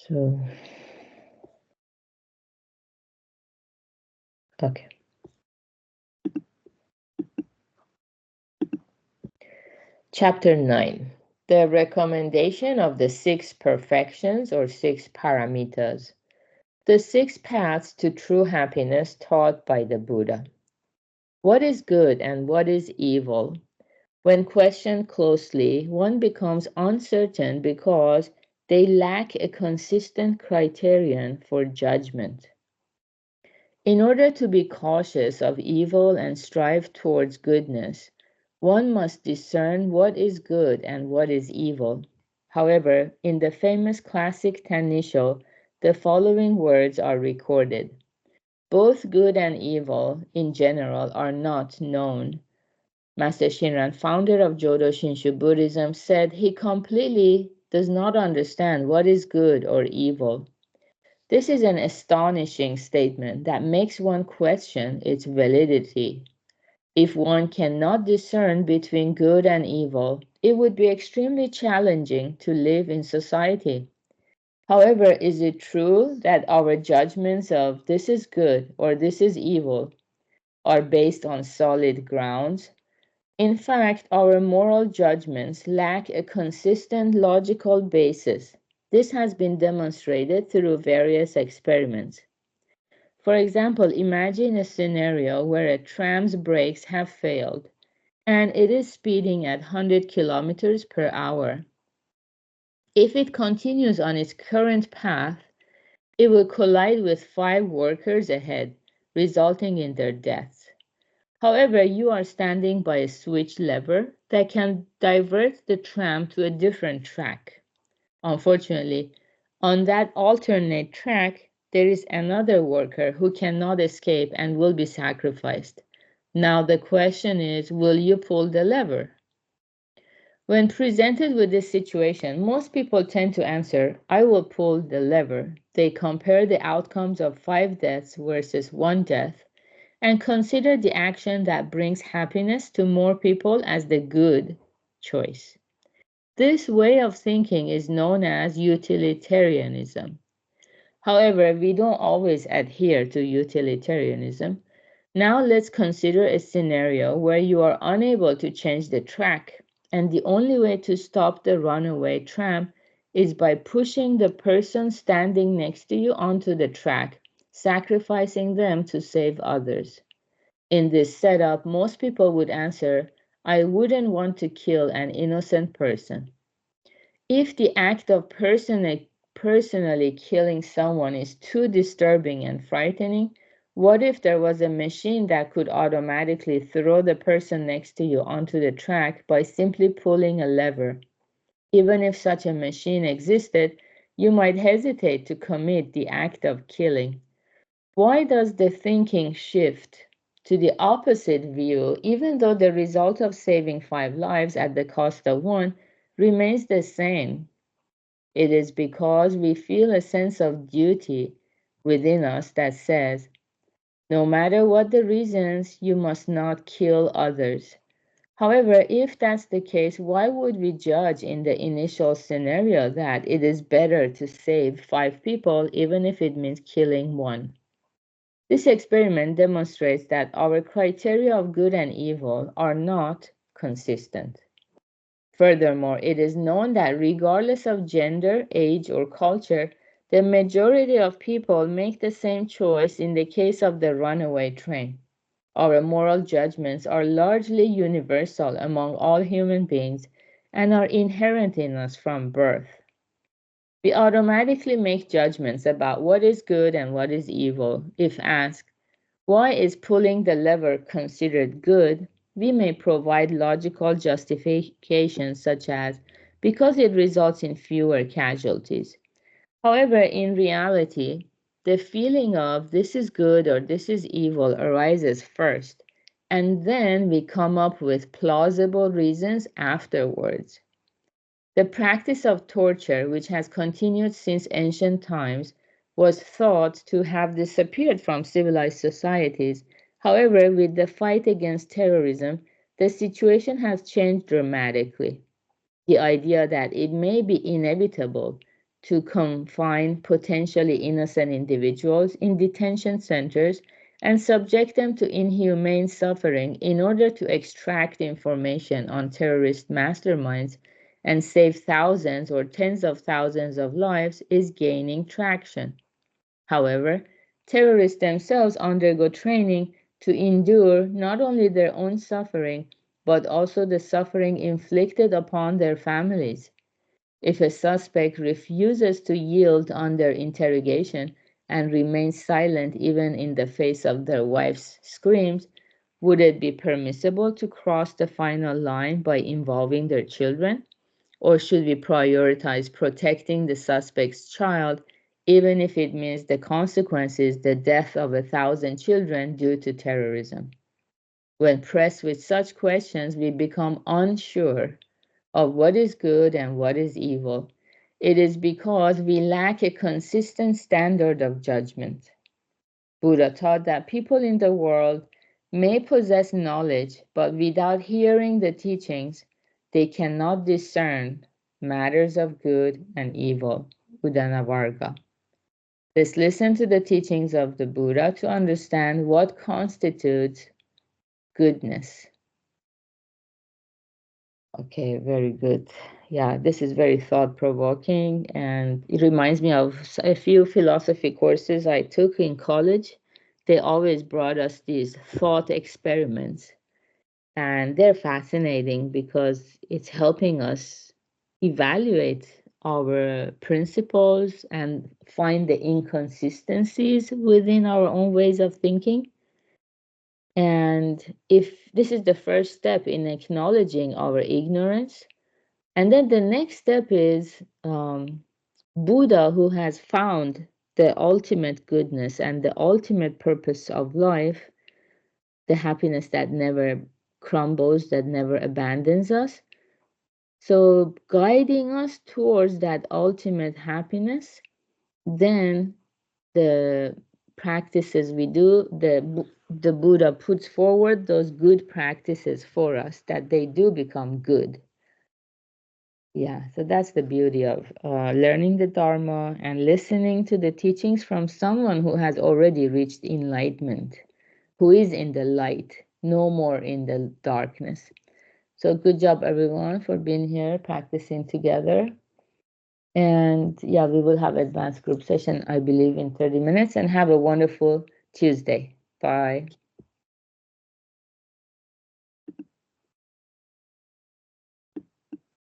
So, okay. Chapter 9. The recommendation of the six perfections or six paramitas. The six paths to true happiness taught by the Buddha. What is good and what is evil? When questioned closely, one becomes uncertain because they lack a consistent criterion for judgment. In order to be cautious of evil and strive towards goodness, one must discern what is good and what is evil. However, in the famous classic Tanisho, the following words are recorded. Both good and evil, in general, are not known. Master Shinran, founder of Jodo Shinshu Buddhism, said he completely does not understand what is good or evil. This is an astonishing statement that makes one question its validity. If one cannot discern between good and evil, it would be extremely challenging to live in society. However, is it true that our judgments of this is good or this is evil are based on solid grounds? In fact, our moral judgments lack a consistent logical basis. This has been demonstrated through various experiments. For example, imagine a scenario where a tram's brakes have failed and it is speeding at 100 kilometers per hour. If it continues on its current path, it will collide with 5 workers ahead, resulting in their deaths. However, you are standing by a switch lever that can divert the tram to a different track. Unfortunately, on that alternate track, there is another worker who cannot escape and will be sacrificed. Now the question is, will you pull the lever? When presented with this situation, most people tend to answer, I will pull the lever. They compare the outcomes of 5 deaths versus 1 death and consider the action that brings happiness to more people as the good choice. This way of thinking is known as utilitarianism. However, we don't always adhere to utilitarianism. Now let's consider a scenario where you are unable to change the track, and the only way to stop the runaway tram is by pushing the person standing next to you onto the track, sacrificing them to save others. In this setup, most people would answer, I wouldn't want to kill an innocent person. If the act of personally killing someone is too disturbing and frightening, what if there was a machine that could automatically throw the person next to you onto the track by simply pulling a lever? Even if such a machine existed, you might hesitate to commit the act of killing. Why does the thinking shift to the opposite view, even though the result of saving 5 lives at the cost of 1 remains the same? It is because we feel a sense of duty within us that says, no matter what the reasons, you must not kill others. However, if that's the case, why would we judge in the initial scenario that it is better to save 5 people even if it means killing 1? This experiment demonstrates that our criteria of good and evil are not consistent. Furthermore, it is known that regardless of gender, age, or culture, the majority of people make the same choice in the case of the runaway train. Our moral judgments are largely universal among all human beings and are inherent in us from birth. We automatically make judgments about what is good and what is evil. If asked, why is pulling the lever considered good? We may provide logical justifications such as, because it results in fewer casualties. However, in reality, the feeling of this is good or this is evil arises first, and then we come up with plausible reasons afterwards. The practice of torture, which has continued since ancient times, was thought to have disappeared from civilized societies. However, with the fight against terrorism, the situation has changed dramatically. The idea that it may be inevitable to confine potentially innocent individuals in detention centers and subject them to inhumane suffering in order to extract information on terrorist masterminds and save thousands or tens of thousands of lives is gaining traction. However, terrorists themselves undergo training to endure not only their own suffering, but also the suffering inflicted upon their families. If a suspect refuses to yield under interrogation and remains silent even in the face of their wife's screams, would it be permissible to cross the final line by involving their children? Or should we prioritize protecting the suspect's child, even if it means the consequence is the death of 1,000 children due to terrorism? When pressed with such questions, we become unsure of what is good and what is evil. It is because we lack a consistent standard of judgment. Buddha taught that people in the world may possess knowledge, but without hearing the teachings, they cannot discern matters of good and evil. Udanavarga. Let's listen to the teachings of the Buddha to understand what constitutes goodness. Okay, very good. Yeah, this is very thought-provoking, and it reminds me of a few philosophy courses I took in college. They always brought us these thought experiments, and they're fascinating because it's helping us evaluate our principles and find the inconsistencies within our own ways of thinking. And if this is the first step in acknowledging our ignorance, and then the next step is Buddha, who has found the ultimate goodness and the ultimate purpose of life, the happiness that never crumbles, that never abandons us. So, guiding us towards that ultimate happiness, then the practices we do, the Buddha puts forward those good practices for us, that they do become good. Yeah, so that's the beauty of learning the Dharma and listening to the teachings from someone who has already reached enlightenment, who is in the light, no more in the darkness. So good job, everyone, for being here, practicing together. And yeah, we will have advanced group session, I believe, in 30 minutes, and have a wonderful Tuesday. Bye.